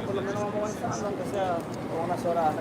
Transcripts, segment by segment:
Por lo menos vamos avanzando, aunque sea con unas horas.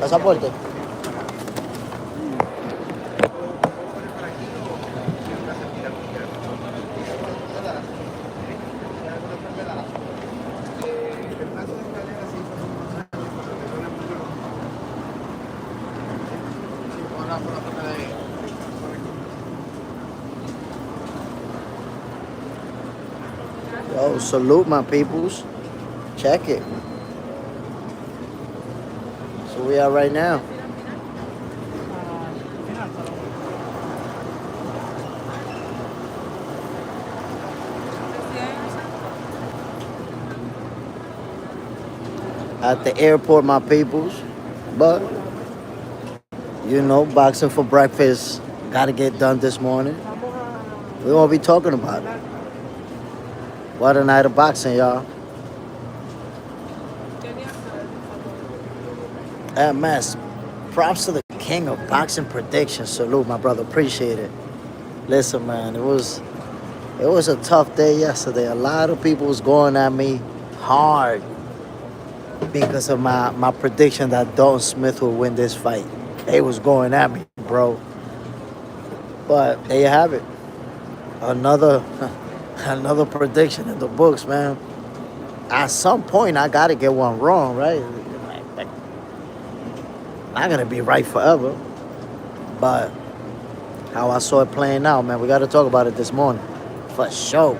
Pasaporte. Yo, salute my peoples. Check it. So we are right now. At the airport, my peoples. But, you know, boxing for breakfast. Gotta get done this morning. We won't be talking about it. What a night of boxing, y'all. MS, props to the king of boxing predictions. Salute, my brother. Appreciate it. Listen, man, it was a tough day yesterday. A lot of people was going at me hard because of my prediction that Dalton Smith would win this fight. They was going at me, bro. But there you have it. Another prediction in the books, man. At some point, I gotta get one wrong, right? Not gonna be right forever. But how I saw it playing out, man, we gotta talk about it this morning. For sure.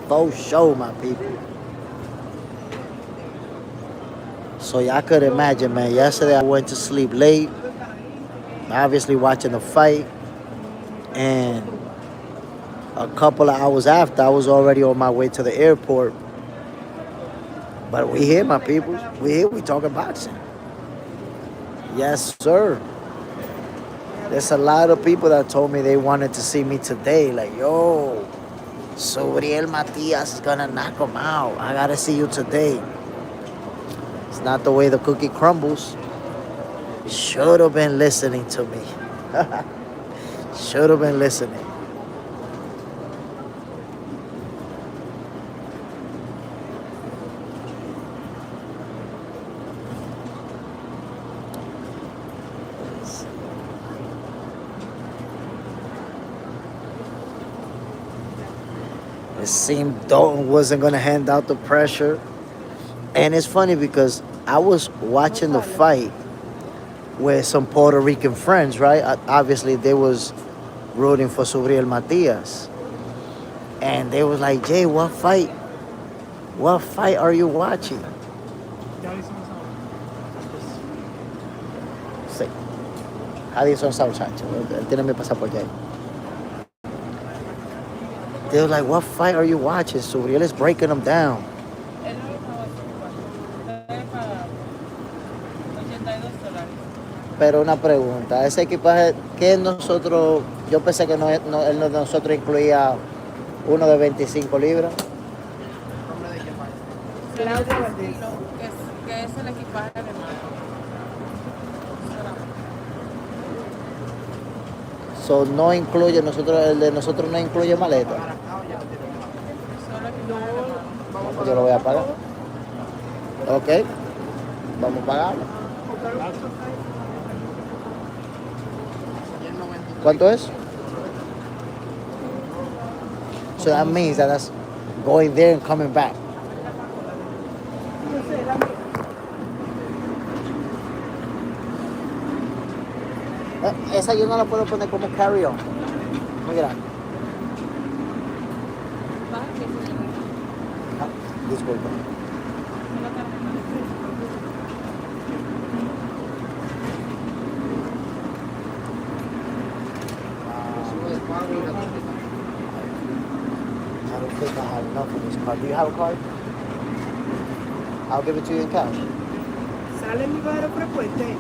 For sure, my people. So y'all could imagine, man, yesterday I went to sleep late, obviously watching the fight, and a couple of hours after, I was already on my way to the airport. But we here, my people. We here, we talking boxing. Yes, sir. There's a lot of people that told me they wanted to see me today. Like, yo, Subriel Matias is gonna knock him out. I gotta see you today. It's not the way the cookie crumbles. Should have been listening to me. Should have been listening. It seemed Dalton wasn't going to hand out the pressure. And it's funny because I was watching the fight with some Puerto Rican friends, right? Obviously, they was rooting for Subriel Matias. And they was like, Jay, what fight are you watching? Sí. Addison South Sancho. Él tiene mi pasaporte ahí. They were like, what fight are you watching, Subriel is breaking them down. Pero una pregunta, ese equipaje que nosotros, yo pensé que nosotros incluía uno de 25 libras. Que es el equipaje de mano. So, no incluye, el de nosotros no incluye maleta. Yo lo voy a pagar. Ok, vamos a pagarlo. ¿Cuánto es? So that means that that's going there and coming back. Esa yo no la puedo poner como carry-on. Muy grande. Disculpa. I don't think I have enough of this card. Do you have a card? I'll give it to you in cash. Sale mi padre frecuente.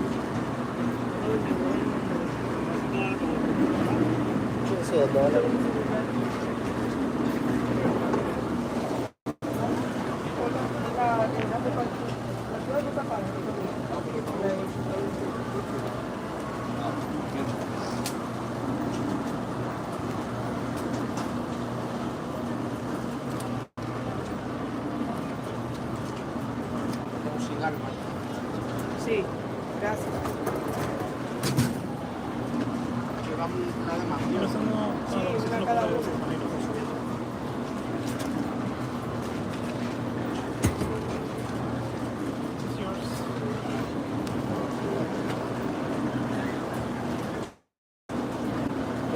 Sí, $1. Sí. Gracias. Sí, una cada uno.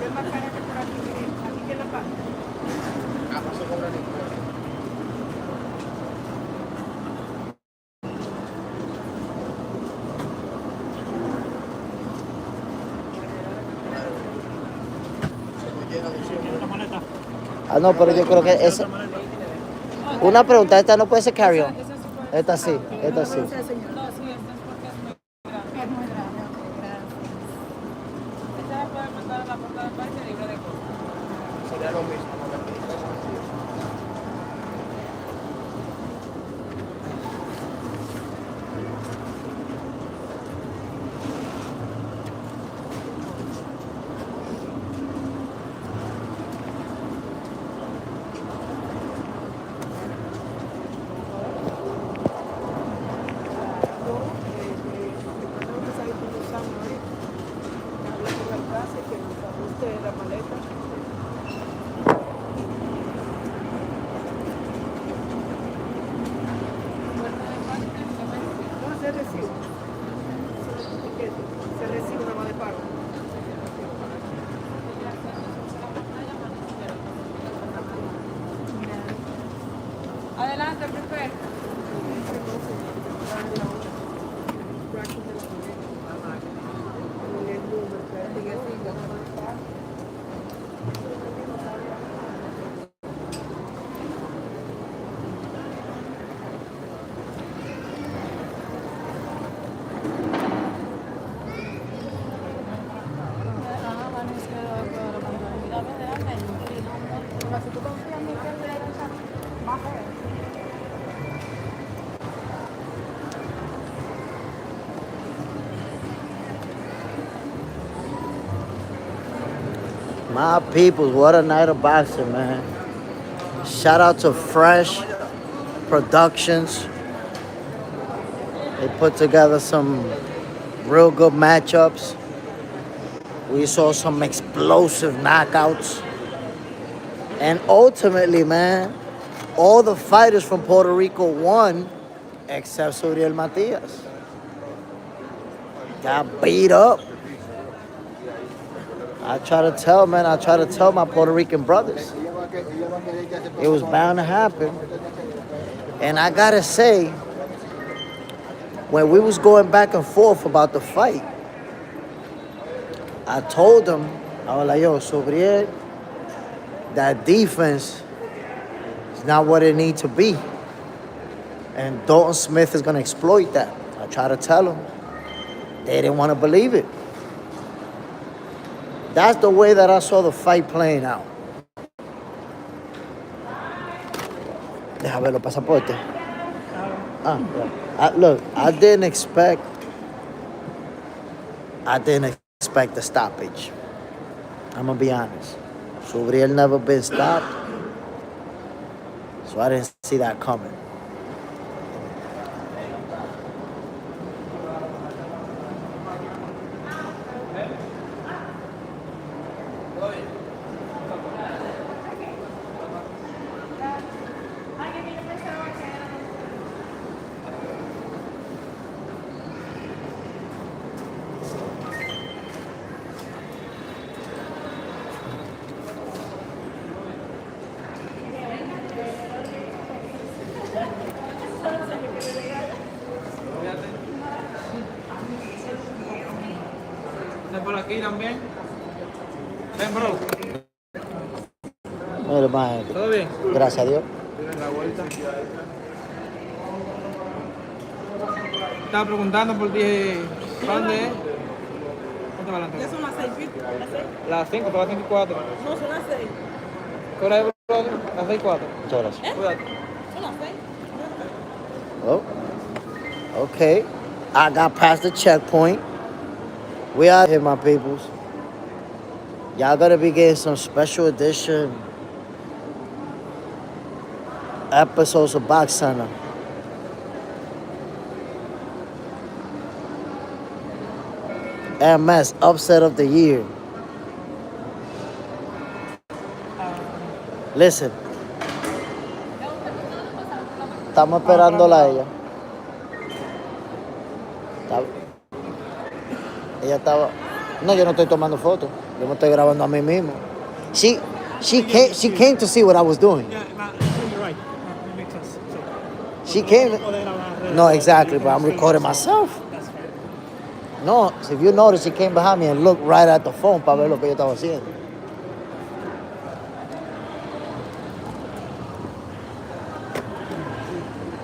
Es más cara que por aquí. Aquí que la paga. Ah, no, pero yo creo que es... Una pregunta, esta no puede ser carry-on. Esta sí, esta sí. No, sí, esta es porque es muy grande. Es muy grande, ok, gracias. Esta la pueden mandar a la puerta del parque libre de cosas. Sería lo mismo. La maleta. No se recibe. Se recibe una más de pago. Adelante, Pepe. My people, what a night of boxing, man. Shout out to Fresh Productions. They put together some real good matchups. We saw some explosive knockouts. And ultimately, man, all the fighters from Puerto Rico won except Subriel Matias. Got beat up. I try to tell my Puerto Rican brothers. It was bound to happen. And I gotta say, when we was going back and forth about the fight, I told them, I was like, yo, Subriel, that defense is not what it needs to be. And Dalton Smith is gonna exploit that. I try to tell them. They didn't want to believe it. That's the way that I saw the fight playing out. Deja ver los pasaportes. Look, I didn't expect the stoppage. I'm gonna be honest. Subriel never been stopped, so I didn't see that coming. Por aquí también. Ven, bro. Mira, más gente. ¿Todo bien? Gracias a Dios. Miren la vuelta. Estaba preguntando por ti. ¿Dónde es? ¿Cuánto va Ya son las 6, las 6. Las 5, son las 5 y 4. No, son las 6. ¿Qué hora es, bro? Las 6 y 4. Muchas gracias. Cuídate. Son las 6. Oh, okay. I got past the checkpoint. We out here, my peoples. Y'all gonna be getting some special edition episodes of Box Center. MS, upset of the year. Listen. Estamos esperándola a ella. Ella estaba... No, yo no estoy tomando fotos. Yo me estoy grabando a mí mismo. She came to see what I was doing. Yeah, you're right. It makes sense. She came... No, exactly, but I'm recording myself. That's right. No, if you notice, she came behind me and looked right at the phone para ver lo que yo estaba haciendo.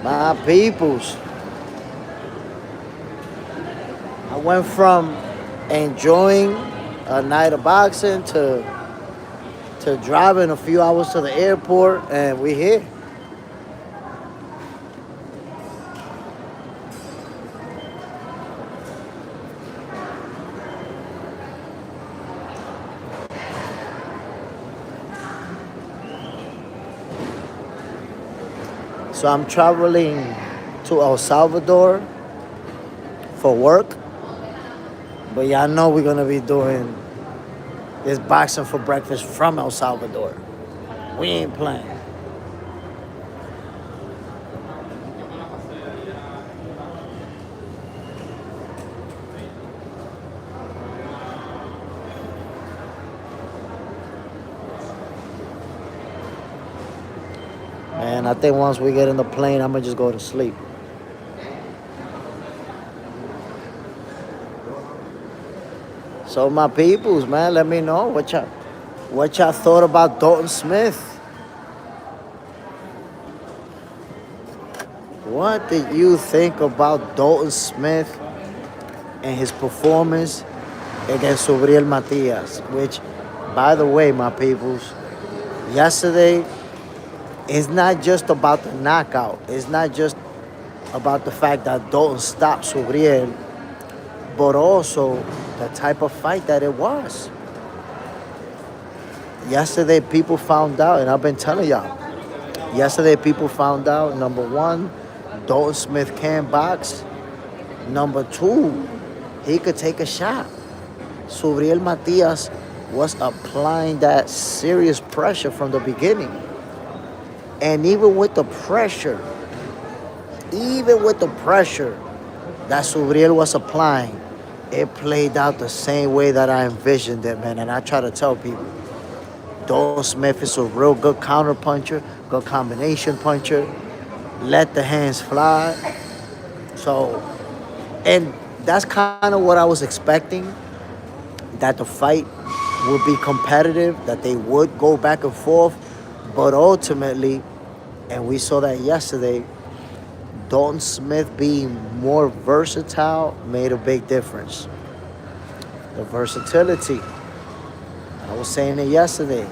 My peoples. I went from enjoying a night of boxing to driving a few hours to the airport, and we're here. So I'm traveling to El Salvador for work. But y'all know we're gonna be doing this boxing for breakfast from El Salvador. We ain't playing. Man, I think once we get in the plane, I'm gonna just go to sleep. So my peoples, man, let me know what y'all thought about Dalton Smith. What did you think about Dalton Smith and his performance against Subriel Matias? Which, by the way, my peoples, yesterday, it's not just about the knockout. It's not just about the fact that Dalton stopped Subriel, but also the type of fight that it was. Yesterday, people found out, and I've been telling y'all, yesterday, people found out, number one, Dalton Smith can box. Number two, he could take a shot. Subriel Matias was applying that serious pressure from the beginning. And even with the pressure that Subriel was applying, it played out the same way that I envisioned it, man. And I try to tell people, Dalton Smith is a real good counter puncher, good combination puncher, let the hands fly. So, and that's kind of what I was expecting, that the fight would be competitive, that they would go back and forth. But ultimately, and we saw that yesterday, Dalton Smith being more versatile made a big difference. The versatility. I was saying it yesterday.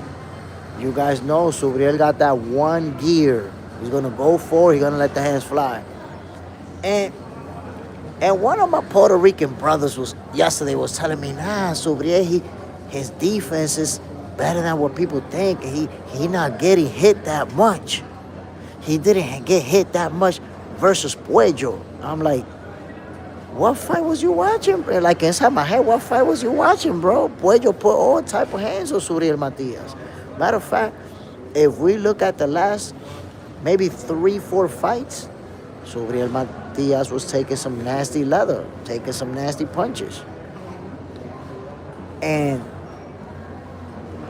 You guys know Subriel got that one gear. He's going to go forward. He's going to let the hands fly. And one of my Puerto Rican brothers was telling me, nah, Subriel, his defense is better than what people think. He not getting hit that much. He didn't get hit that much versus Puello. I'm like, what fight was you watching, bro? Like, inside my head, what fight was you watching, bro? Puello put all type of hands on Subriel Matias. Matter of fact, if we look at the last maybe 3-4 fights, Subriel Matias was taking some nasty leather, taking some nasty punches. And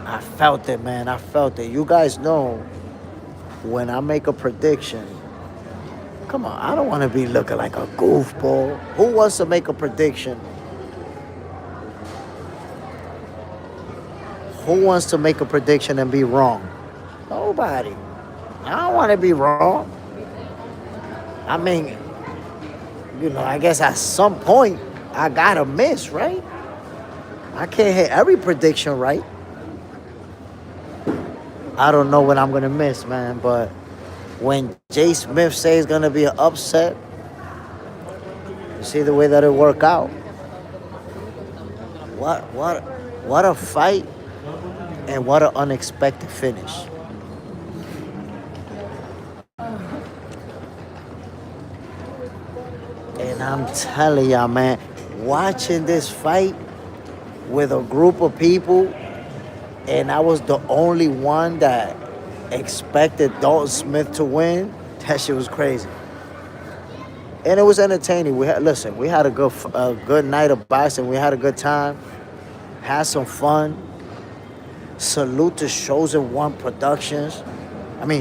I felt it, man. I felt it. You guys know when I make a prediction, come on, I don't want to be looking like a goofball. Who wants to make a prediction? Who wants to make a prediction and be wrong? Nobody. I don't want to be wrong. I mean, I guess at some point, I got to miss, right? I can't hit every prediction right. I don't know what I'm going to miss, man, but when J. Smith says it's going to be an upset, you see the way that it work out. What a fight and what an unexpected finish. And I'm telling y'all, man, watching this fight, with a group of people, and I was the only one that expected Dalton Smith to win. That shit was crazy. And it was entertaining. We had a good night of boxing. We had a good time, had some fun. Salute to Chosen One Productions.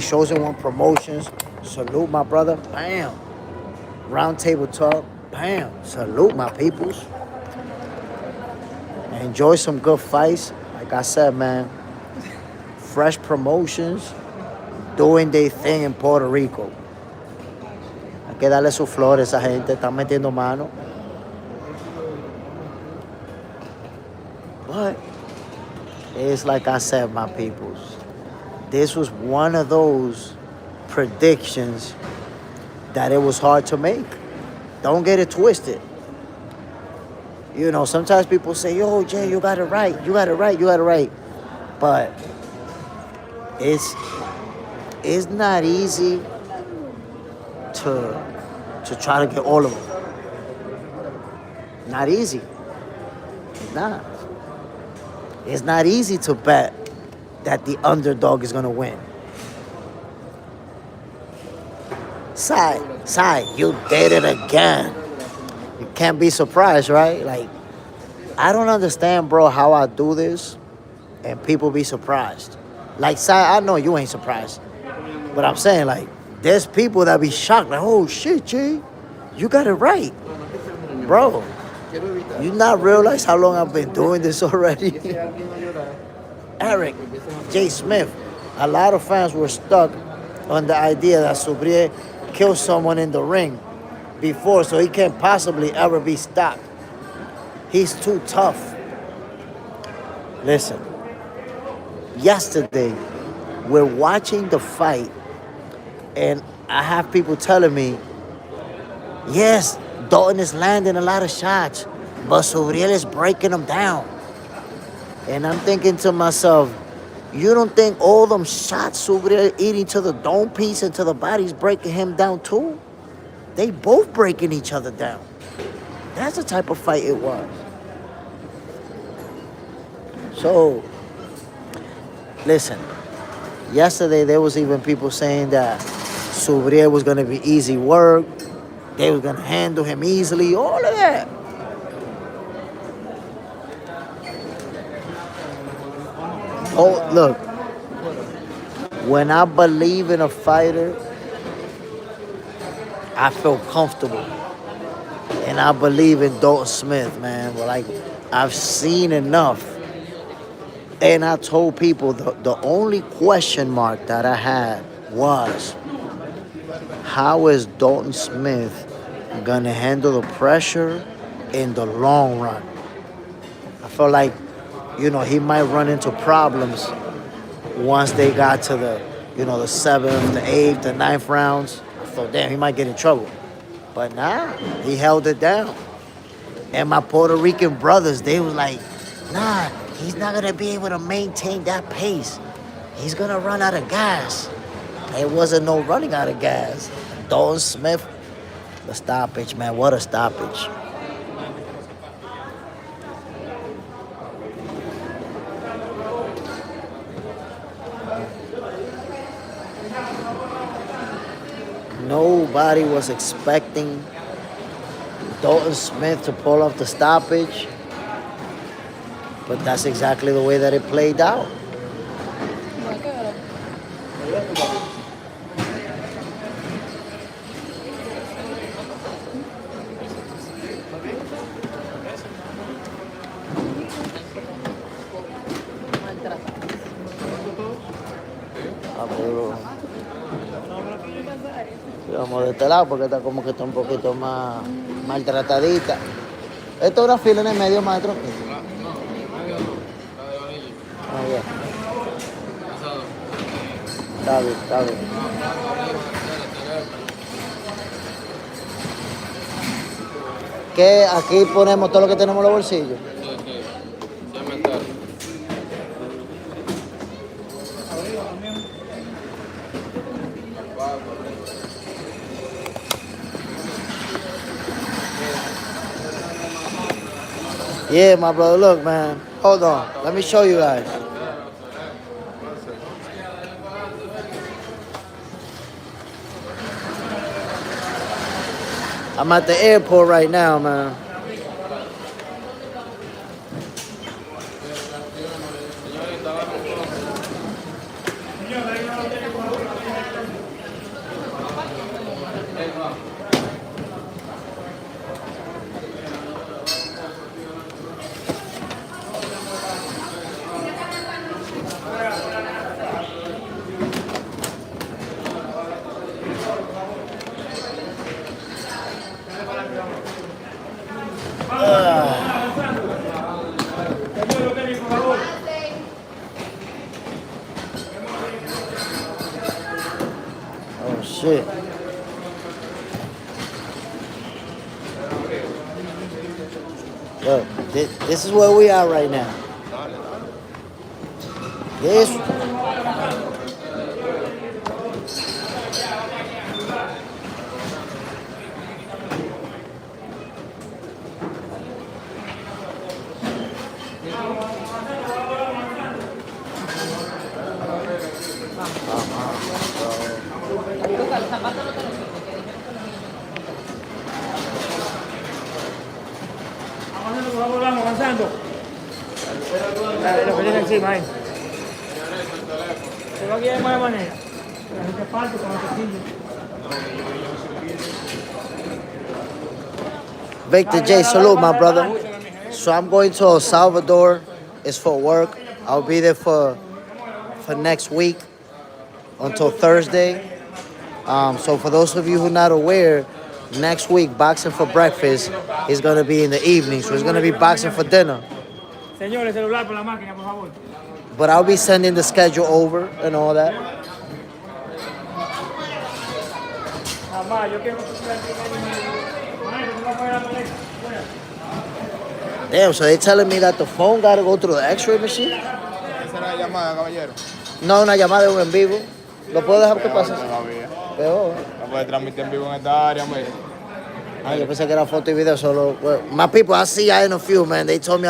Chosen One Promotions. Salute my brother. Bam. Round table talk. Bam. Salute my peoples. Enjoy some good fights. Like I said, man. Fresh promotions. Doing their thing in Puerto Rico. Hay que darle su flor a esa gente. Están metiendo mano. But it's like I said, my peoples. This was one of those predictions that it was hard to make. Don't get it twisted. You know, sometimes people say, yo, Jay, you got it right. You got it right. You got it right. But it's not easy to try to get all of them. Not easy. It's not. It's not easy to bet that the underdog is going to win. Sai, you did it again. You can't be surprised, right? Like, I don't understand, bro, how I do this and people be surprised. Like, Sai, I know you ain't surprised. But I'm saying, like, there's people that be shocked. Like, oh, shit, Jay, you got it right. Bro, you not realize how long I've been doing this already? Eric, J. Smith, a lot of fans were stuck on the idea that Subriel killed someone in the ring before, so he can't possibly ever be stopped. He's too tough. Listen, yesterday, we're watching the fight, and I have people telling me, yes, Dalton is landing a lot of shots, but Subriel is breaking them down. And I'm thinking to myself, you don't think all them shots Subriel eating to the dome piece and to the body's breaking him down too? They both breaking each other down. That's the type of fight it was. So, listen, yesterday there was even people saying that Subriel was going to be easy work. They were going to handle him easily. All of that. Oh, look. When I believe in a fighter, I feel comfortable. And I believe in Dalton Smith, man. Like, I've seen enough. And I told people the only question mark that I had was, how is Dalton Smith going to handle the pressure in the long run? I felt like, you know, he might run into problems once they got to the 7th, the 8th, the 9th rounds. I thought, damn, he might get in trouble. But nah, he held it down. And my Puerto Rican brothers, they was like, nah, he's not going to be able to maintain that pace. He's going to run out of gas. It wasn't no running out of gas. Dalton Smith, the stoppage, man. What a stoppage. Nobody was expecting Dalton Smith to pull off the stoppage. But that's exactly the way that it played out. Vamos de este lado porque está como que está un poquito más maltratadita. Esto es una fila en el medio, maestro. Ah, ya. Está bien, está bien. ¿Qué? Aquí ponemos todo lo que tenemos en los bolsillos. Yeah, my brother. Look, man. Hold on. Let me show you guys. I'm at the airport right now, man. Oh, shit. Look, this is where we are right now. This. Vamos avanzando. Dale, lo que tiene encima ahí. Se va a guiar de mala manera. La gente falta con los tequillos. Victor J, salute, my brother. So I'm going to El Salvador. It's for work. I'll be there for next week until Thursday. So for those of you who are not aware, next week, Boxing for Breakfast is going to be in the evening. So it's going to be Boxing for dinner. Señores, celular por la máquina, por favor. But I'll be sending the schedule over and all that. Jamás, yo quiero Damn, so they telling me that the phone got to go through the x-ray machine? Esa era la llamada, caballero. No, una llamada de un en vivo. ¿Lo puedo dejar que pase? Todavía. Peor. No puede transmitir en vivo en esta área, mire. Yo pensé que era foto y video solo. Well, my people, I'll see you in a few, man. They told me